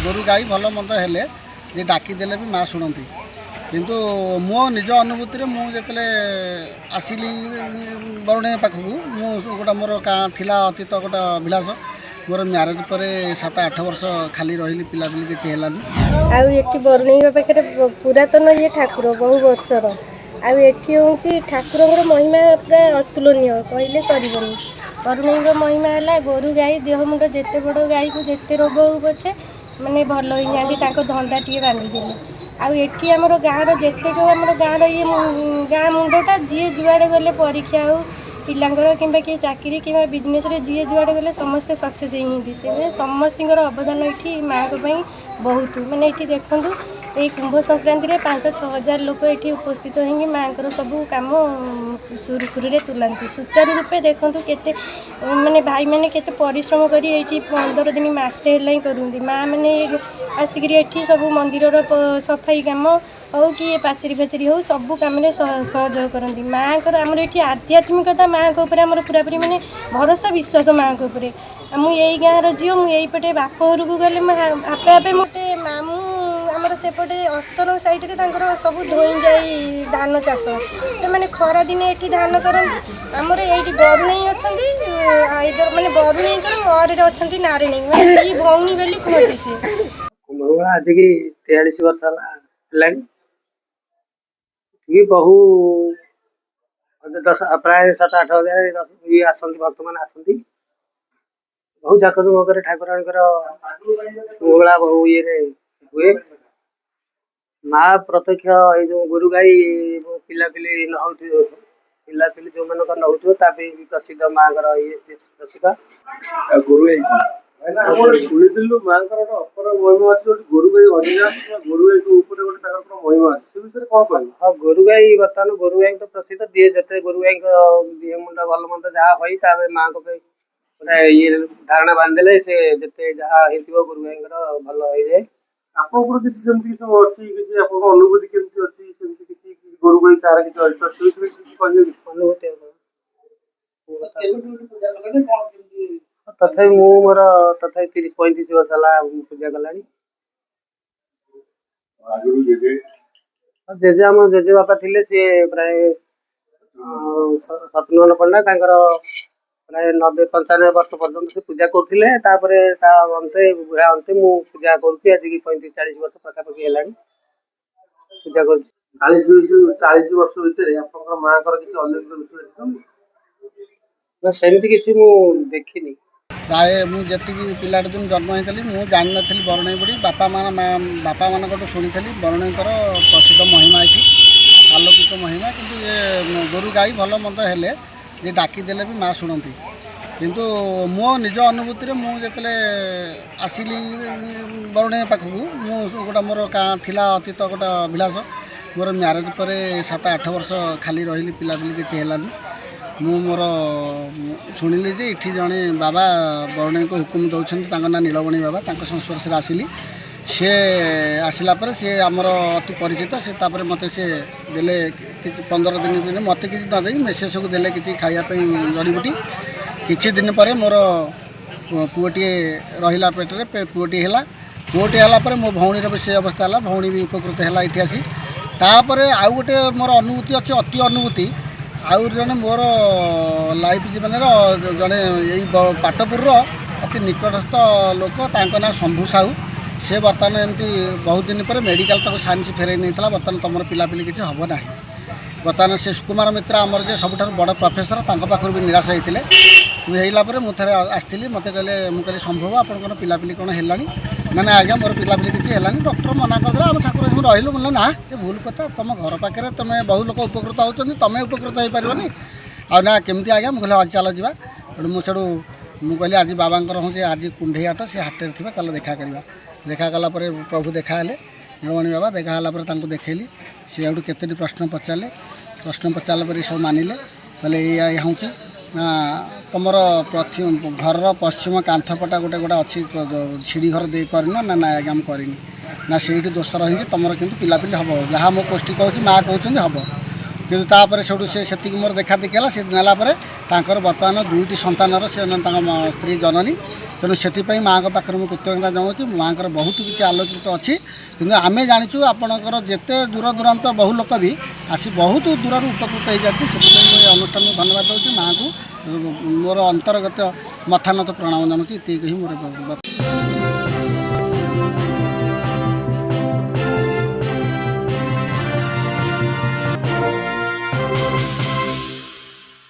गोरु गाई भल मंद हेले जे डाकीदेले भी माँ शुणती किंतु मो निज अनुभूति मुझे आसिली बरुणे पाखक गोटा मोर थिला अतीत गोटे अभिलाष मोर म्यारेज पर 7-8 वर्ष खाली रही पिलापिली किसी है आठ बरुणे पाखे पुरातन ये ठाकुर बहु वर्षर आठी हूँ ठाकुर महिमा पूरा अतुलनीय कहले सरबनी बरुणे महिमा है गोरु गाई देह मुंड जिते बड़ गाई को जिते रोग हो पछे मैंने भल हो जाती धंदा टे बांधिदेले आठी आम गाँव जिते आम गाँव ये गाँ मुंडटा जी जुआड़े गले परीक्षा हो पिलांकर कि किए चाकरी कि बिजनेस जी जुआड़े गले समस्ते सक्सेस होती से समस्त अवदान ये माँ को बहुत मैंने ये देखूँ ये कुंभ संक्रांति में 5-6 हजार लोक ये उपस्थित होंगे माँ को सब कम सुरखुरी तुलांती सुचारू रूपे देखूँ केते माने भाई मैंने केते परिश्रम कर 15 दिन मसे करती माँ मैंने आसिक सब मंदिर सफाई कम हो कि पाचेरी फाचेरी हो सब कम सहयोग करती माँ को आमर ये आध्यात्मिकता माँ को पूरापूरी मैंने भरोसा विश्वास माँ को मुझे गाँव झील मुझे बाप घर को गले आपे आपे मोटे मामू आमर सेपटे अस्तर साइड सब धोई जाए धान चाष से मैंने खरा दिन ये धान करती आमर ये बरुणे अच्छा मैंने बरुणे अच्छा नारायणी मैंने भौणी बोली कहती सी आज की 43 वर्ष है बहु 10 प्राय 7-8 हजार ये आसती भक्त मैंने आसती बहु जाकजमक ठाकुराणीकर मंगला बहु ये हुए माँ प्रत्यक्ष ये जो गोरु गाई पिलापिली नौ पिलापिली जो मान नौ प्रसिद्ध माँ ये दर्शिका शुणिलु माँ अपर महिमा अच्छी गोरु गाई अधिका गोरु गाई महिमा अच्छे कौन कह हाँ गोरु गाई बर्तमान गोरु गाई तो प्रसिद्ध दिए जिते गोरु गाई दिह मुंड भल मंद जहाँ हुई माँ को गोटे ये धारणा बांधिदेले से जिते जहाँ हो गोरु गाई भल हो जाए आपको किसी अच्छी किसी अनुभूति केमती अच्छी गोरु गाई तार किसी अनुभूति तथा मोर तथा 30-35 वर्ष है पूजा कला जेजे आम जेजे बापा थे सी प्राय सत्यनारायण पंडा प्राय 90-95 वर्ष पर्यटन से पूजा करते अंते बुढ़ा अंते मु पूजा करुँच आज की 35-40 वर्ष पाखापाखि है पूजा कर 40 वर्ष भितर आप माँ किसी अलौकिक सेमती किसी मु देखनी प्राय मुझे पिला दिन जन्म होती मुझे जानी नी बरुणे बुढ़ी बापा मान शुणी बरुणे प्रसिद्ध महिमा ये अलौकिक महिमा किंतु ये गोरु गाई भल मंद हेले ये डाकीदेले भी माँ शुणती किंतु मो निज अनुभूति मुझे आसिली बरुणे पाखक गोटा मोर थिला अतीत गोटे अभिलाष मोर म्यारेज पर 7-8 वर्ष खाली रही पिलापिली किसी है मोर शुणिली जे इठी जड़े बाबा बरुणे को हुकुम दौरान ना नीलमणि बाबा संस्पर्श आसिली सी आसला सी आमर अति परिचित से मत से देले 15 दिन मत कि नदे मेसेज को देले कि खायापी जड़ीबूटी किछि दिन पर मोर पुओटी रहा पेटे पुओटी है पुओटी है मो भौणी भी से अवस्था है भौणी भी उपकृत है ये आसी तापर आउ गोटे मोर अनुभूति अच्छे अति अनुभूति आउ जड़े मोर लाइफ जीवन जड़े यही पाटपुर अति निकटस्थ लोक ना शंभु साहू से बर्तमान एमती बहुत दिन पर मेडिकल तक साइंस फेरई नहीं बर्तमान तुम पिलापिली किसी हम ना बर्तमान से सुकुमार मित्र आमर जे सब बड़ प्रोफेसर पाखर भी निराश होते होगा मुझे आसती मत कहले मुझे संभव आपंकर पिलापिली कौन है मैंने आज्ञा मोर पिलापिली किसी है डॉक्टर मना करदे आम ठाकुर रही बोले ना ये भूल कथा तुम घर पाखे तुम बहु लोक उपकृत होती तुम उपकृत हो पारनि आ केमती आज्ञा मुझे आज चल जा मुझे मुझे आज बाबा हूँ आज कुंडे हाट से हाटे थी चल देखा करवा देखा कला प्रभु देखा नीलमणि बाबा देखा देखली सी आठ के प्रश्न पचारे पर सब मानिले कहले ये हूँ ना तुम घर पश्चिम कांथपटा गोटे गोटे अच्छी छिड़ी घर दे करना ना ना आज्ञा करनी ना से दोष रही तुम कि पिलापिली हम जहाँ मो गोष्ठी कहूँ माँ कहते हम कि से मोर देखा देखा सी नेलापर बर्तमान 2टी सन्तान से स्त्री जननी ତେଣୁ ସେଥିପାଇଁ ମାଆଙ୍କ ପାଖରେ ମୁଁ କୃତଜ୍ଞତା ଜଣାଉଛି। ମାଆଙ୍କର ବହୁତ କିଛି ଆଲୋକିତ ଅଛି, କିନ୍ତୁ ଆମେ ଜାଣିଛୁ ଆପଣଙ୍କର ଯେତେ ଦୂର ଦୂରାନ୍ତ ବହୁ ଲୋକ ବି ଆସି ବହୁତ ଦୂରରୁ ଉପକୃତ ହେଇଯାନ୍ତି। ସେଥିପାଇଁ ମୁଁ ଏ ଅନୁଷ୍ଠାନକୁ ଧନ୍ୟବାଦ ଦେଉଛି। ମାଆଙ୍କୁ ମୋର ଅନ୍ତର୍ଗତ ମଥାନତ ପ୍ରଣାମ ଜଣାଉଛି। ଏତିକି ହିଁ ମୋର